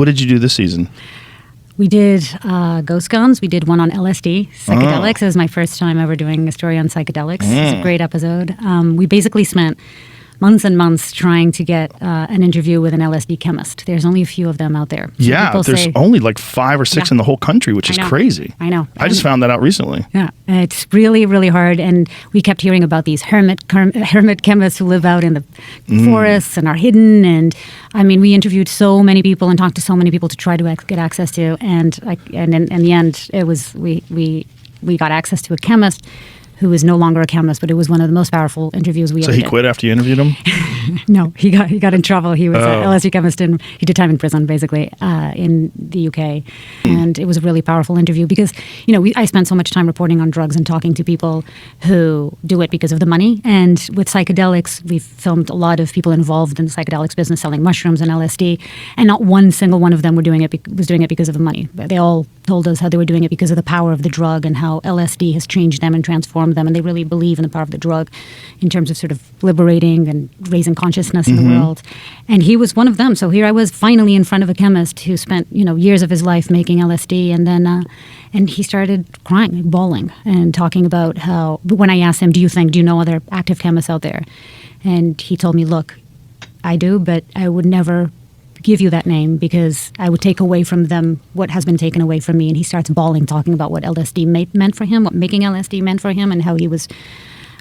What did you do this season? We did Ghost Guns. We did one on LSD, psychedelics. It was my first time ever doing a story on psychedelics. It's a great episode. We basically spent months and months trying to get an interview with an LSD chemist. There's only a few of them out there. So there's only like 5 or 6 in the whole country, which is crazy. I know. I just found that out recently. Yeah, it's really, really hard. And we kept hearing about these hermit chemists who live out in the forests and are hidden. And I mean, we interviewed so many people and talked to so many people to try to get access to. And in the end, it was we got access to a chemist who is no longer a chemist, but it was one of the most powerful interviews we ever did. So he quit after you interviewed him? No, he got in trouble. He was an LSD chemist, and he did time in prison, basically, in the UK. And it was a really powerful interview because, I spent so much time reporting on drugs and talking to people who do it because of the money. And with psychedelics, we've filmed a lot of people involved in the psychedelics business selling mushrooms and LSD, and not one single one of them was doing it because of the money. They all told us how they were doing it because of the power of the drug and how LSD has changed them and transformed them, and they really believe in the power of the drug in terms of sort of liberating and raising consciousness in the world. And he was one of them. So here I was finally in front of a chemist who spent years of his life making LSD, and then and he started crying, bawling, and talking about how, when I asked him, do you know other active chemists out there? And he told me, look, I do, but I would never give you that name because I would take away from them what has been taken away from me. And he starts bawling, talking about what LSD meant for him, what making LSD meant for him, and how he was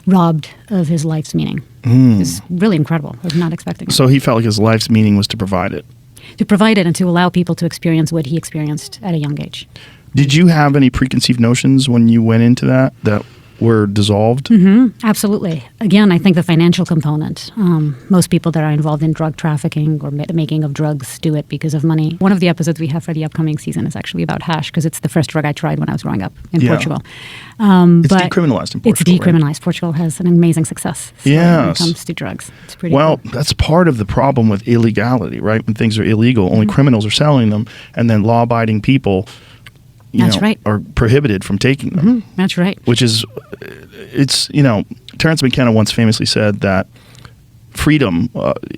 robbed of his life's meaning. It's really incredible. I was not expecting it. So he felt like his life's meaning was to provide it. To provide it and to allow people to experience what he experienced at a young age. Did you have any preconceived notions when you went into that were dissolved? Absolutely. Again, I think the financial component. Most people that are involved in drug trafficking or the making of drugs do it because of money. One of the episodes we have for the upcoming season is actually about hash because it's the first drug I tried when I was growing up in Portugal. It's decriminalized in Portugal. It's decriminalized. Right? Portugal has an amazing success when it comes to drugs. It's pretty cool. That's part of the problem with illegality, right? When things are illegal, only criminals are selling them, and then law-abiding people are prohibited from taking them. That's right. Which is, Terence McKenna once famously said that freedom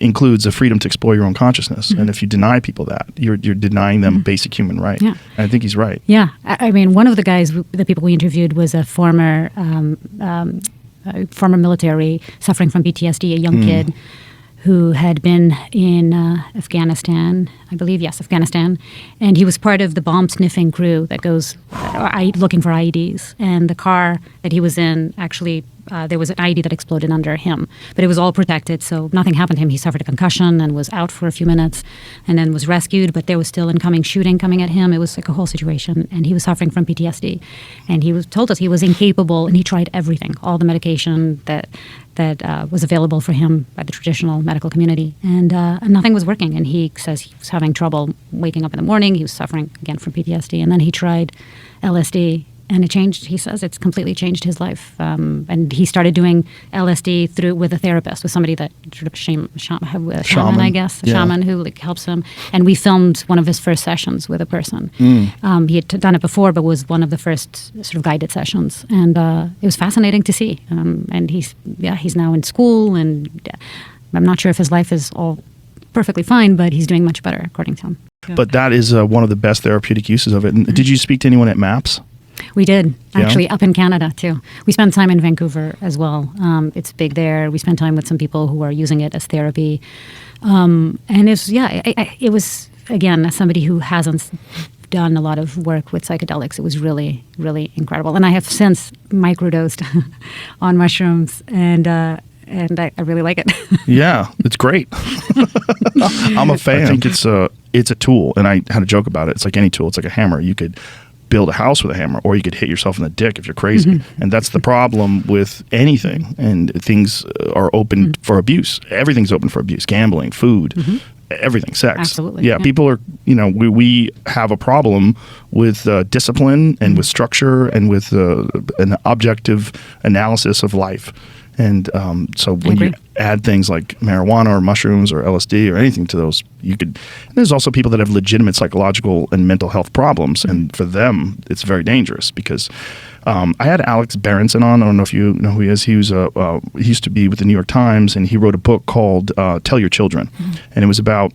includes a freedom to explore your own consciousness. And if you deny people that, you're denying them a basic human right. Yeah. And I think he's right. Yeah. I mean, one of the people we interviewed was a former military suffering from PTSD, a young kid who had been in Afghanistan, I believe, Afghanistan. And he was part of the bomb sniffing crew that goes looking for IEDs. And the car that he was in, actually, there was an IED that exploded under him. But it was all protected, so nothing happened to him. He suffered a concussion and was out for a few minutes and then was rescued. But there was still incoming shooting coming at him. It was like a whole situation. And he was suffering from PTSD. And he told us he was incapable, and he tried everything, all the medication that was available for him by the traditional medical community, and nothing was working. And he says he was having trouble waking up in the morning. He was suffering again from PTSD, and then he tried LSD, and it changed. He says it's completely changed his life. And he started doing LSD with a therapist, with somebody that sort of shaman, I guess, a shaman who helps him. And we filmed one of his first sessions with a person. He had done it before, but was one of the first sort of guided sessions, and it was fascinating to see. And he's now in school, and I'm not sure if his life is all perfectly fine, but he's doing much better, according to him. But that is one of the best therapeutic uses of it. And did you speak to anyone at MAPS? We did, actually, up in Canada, too. We spent time in Vancouver as well. It's big there. We spent time with some people who are using it as therapy. And it was, again, as somebody who hasn't done a lot of work with psychedelics, it was really, really incredible. And I have since microdosed on mushrooms, and I really like it. Yeah, it's great. I'm a fan. I think it's a tool, and I had a joke about it. It's like any tool. It's like a hammer. You could build a house with a hammer, or you could hit yourself in the dick if you're crazy. And that's the problem with anything. And things are open for abuse. Everything's open for abuse. Gambling, food, everything, sex. Absolutely. Yeah, people are, we have a problem with discipline and with structure and with an objective analysis of life. And so when you add things like marijuana or mushrooms or LSD or anything to those, and there's also people that have legitimate psychological and mental health problems. And for them, it's very dangerous because I had Alex Berenson on. I don't know if you know who he is. He used to be with the New York Times, and he wrote a book called Tell Your Children. And it was about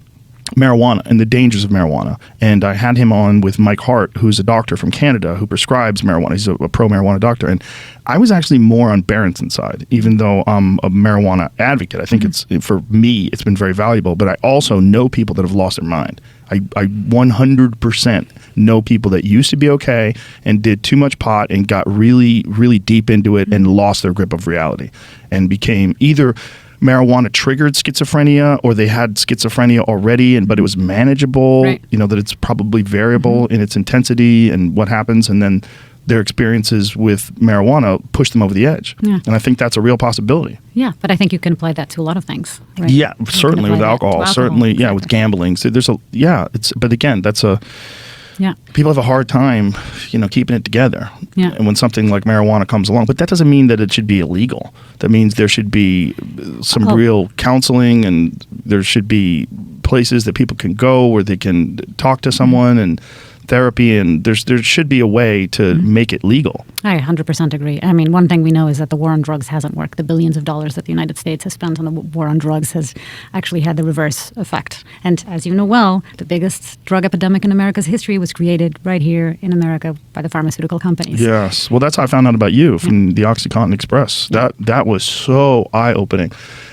marijuana and the dangers of marijuana. And I had him on with Mike Hart, who's a doctor from Canada who prescribes marijuana. He's a pro-marijuana doctor. And I was actually more on Barrington's side, even though I'm a marijuana advocate. I think it's, for me, it's been very valuable. But I also know people that have lost their mind. I 100% know people that used to be okay and did too much pot and got really, really deep into it and lost their grip of reality and became either marijuana triggered schizophrenia or they had schizophrenia already, but it was manageable, right. That it's probably variable in its intensity and what happens. And then their experiences with marijuana push them over the edge. Yeah. And I think that's a real possibility. Yeah, but I think you can apply that to a lot of things. Right? Yeah, certainly with alcohol, certainly, exactly. with gambling. So but again, that's people have a hard time, keeping it together. Yeah. And when something like marijuana comes along, but that doesn't mean that it should be illegal. That means there should be some real counseling, and there should be places that people can go where they can talk to someone and therapy, and there should be a way to make it legal. I 100% agree. I mean, one thing we know is that the war on drugs hasn't worked. The billions of dollars that the United States has spent on the war on drugs has actually had the reverse effect. And as you know well, the biggest drug epidemic in America's history was created right here in America by the pharmaceutical companies. Yes. Well, that's how I found out about you from the OxyContin Express. That was so eye-opening.